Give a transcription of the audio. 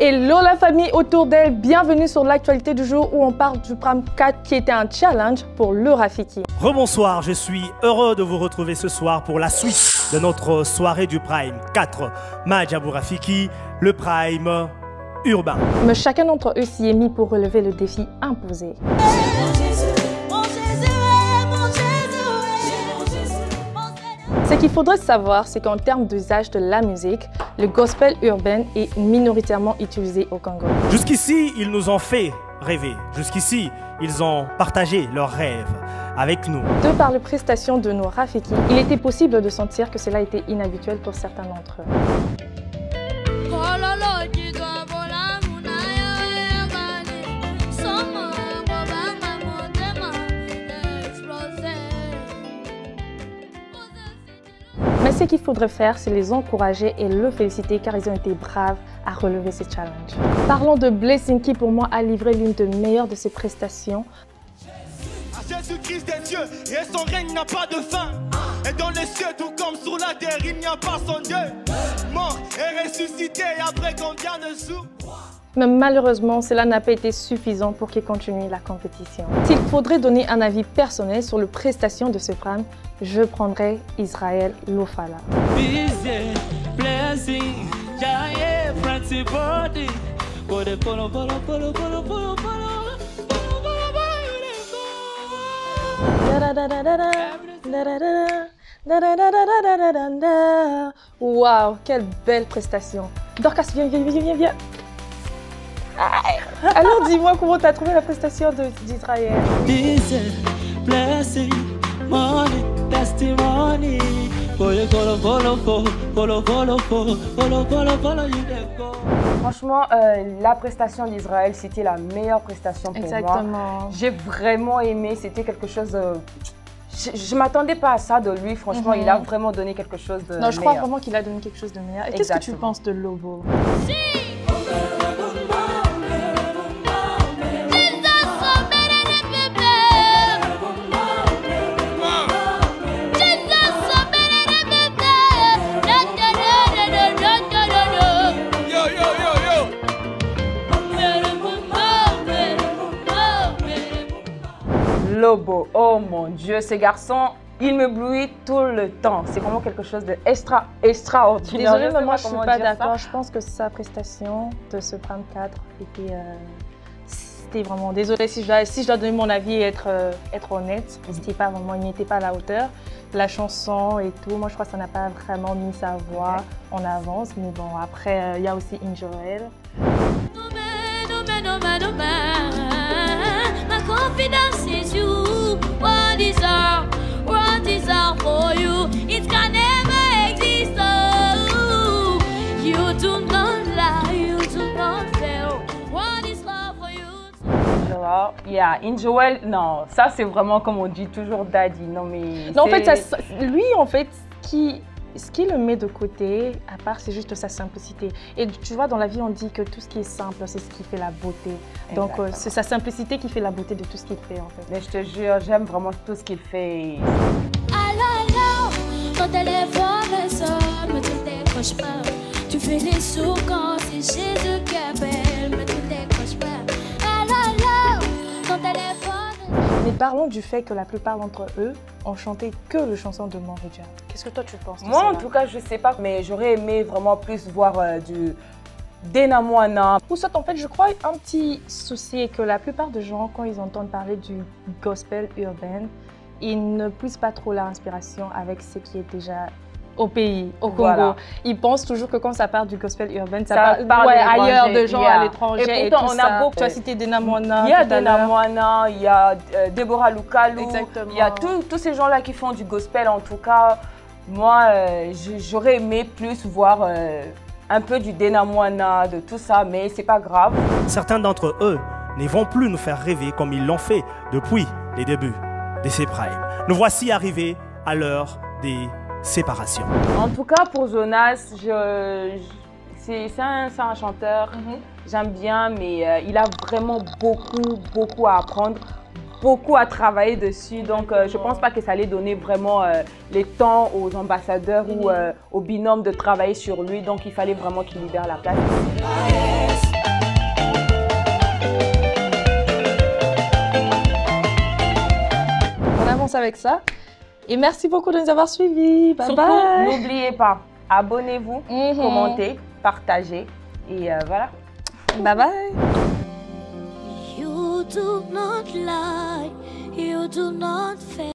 Hello la famille autour d'elle, bienvenue sur l'actualité du jour où on parle du Prime 4 qui était un challenge pour le Rafiki. Rebonsoir, je suis heureux de vous retrouver ce soir pour la suite de notre soirée du Prime 4. Madj Abou Rafiki, le Prime urbain. Mais chacun d'entre eux s'y est mis pour relever le défi imposé. Ce qu'il faudrait savoir, c'est qu'en termes d'usage de la musique, le gospel urbain est minoritairement utilisé au Congo. Jusqu'ici, ils nous ont fait rêver. Jusqu'ici, ils ont partagé leurs rêves avec nous. De par les prestations de nos Rafiki, il était possible de sentir que cela était inhabituel pour certains d'entre eux. Mais ce qu'il faudrait faire, c'est les encourager et le féliciter car ils ont été braves à relever ces challenges. Parlons de Blessing qui pour moi a livré l'une des meilleures de ses prestations. Jésus-Christ des cieux, et son règne n'a pas de fin. Et dans les cieux, tout comme sur la terre, il n'y a pas son Dieu. Mort et ressuscité, après combien de jours? Mais malheureusement, cela n'a pas été suffisant pour qu'il continue la compétition. S'il faudrait donner un avis personnel sur les prestations de ce Prime, je prendrais Israël Lofala. Waouh, quelle belle prestation! Dorcas, viens. Alors dis-moi comment tu as trouvé la prestation d'Israël. Franchement, la prestation d'Israël, c'était la meilleure prestation pour moi. J'ai vraiment aimé, c'était quelque chose de... Je ne m'attendais pas à ça de lui, franchement, il a vraiment donné quelque chose de meilleur. Non, je crois vraiment qu'il a donné quelque chose de meilleur. Et qu'est-ce que tu penses de Lobo? Lobo, oh mon Dieu, ce garçon, il me m'éblouit tout le temps. C'est vraiment quelque chose d'extraordinaire. Désolée, mais moi je ne suis pas d'accord. Je pense que sa prestation de ce Prime 4 c'était vraiment... Désolée si je dois donner mon avis et être honnête. C'était pas vraiment, il n'était pas à la hauteur. La chanson et tout, moi je crois que ça n'a pas vraiment mis sa voix en avance. Mais bon, après, il y a aussi Injoel. Confidence is you. What is all for you? It can never exist. Oh, you do not lie, you do not fail. What is love for you? Alors, Injoel, non, ça c'est vraiment comme on dit toujours daddy. Non, mais non, en fait, lui, en fait, ce qui le met de côté, à part, c'est juste sa simplicité. Et tu vois, dans la vie, on dit que tout ce qui est simple, c'est ce qui fait la beauté. Donc, c'est sa simplicité qui fait la beauté de tout ce qu'il fait, en fait. Mais je te jure, j'aime vraiment tout ce qu'il fait. Allô, ton téléphone sonne, mais tu ne décroches pas. Tu fais des sous quand c'est Jésus qui appelle, mais tu ne décroches pas. Allô, ton téléphone... Mais parlons du fait que la plupart d'entre eux ont chanté que les chansons de Moridja. Qu'est-ce que toi tu penses de Moi, cela? en tout cas, je sais pas, mais j'aurais aimé vraiment plus voir du Denamwana. Ou soit, en fait, je crois un petit souci est que la plupart des gens, quand ils entendent parler du gospel urbain, ils ne puissent pas trop leur inspiration avec ce qui est déjà au pays, au Congo. Voilà. Ils pensent toujours que quand ça part du gospel urbain, ça part ailleurs, de gens à l'étranger. Et pourtant, on a beaucoup. Tu as cité Denamwana. Il y a Denamwana, il y a Deborah Lukalu. Exactement. Il y a tous ces gens-là qui font du gospel. En tout cas, moi, j'aurais aimé plus voir un peu du Denamwana, de tout ça, mais c'est pas grave. Certains d'entre eux ne vont plus nous faire rêver comme ils l'ont fait depuis les débuts de ces primes. Nous voici arrivés à l'heure des séparation. En tout cas, pour Jonas, c'est un chanteur, j'aime bien, mais il a vraiment beaucoup à apprendre, beaucoup à travailler dessus. Donc, je ne pense pas que ça allait donner vraiment les temps aux ambassadeurs ou aux binômes de travailler sur lui. Donc, il fallait vraiment qu'il libère la place. On avance avec ça. Et merci beaucoup de nous avoir suivis. Bye Surtout, bye. n'oubliez pas, abonnez-vous, commentez, partagez. Et voilà. Bye bye. You do not lie, you do not fail.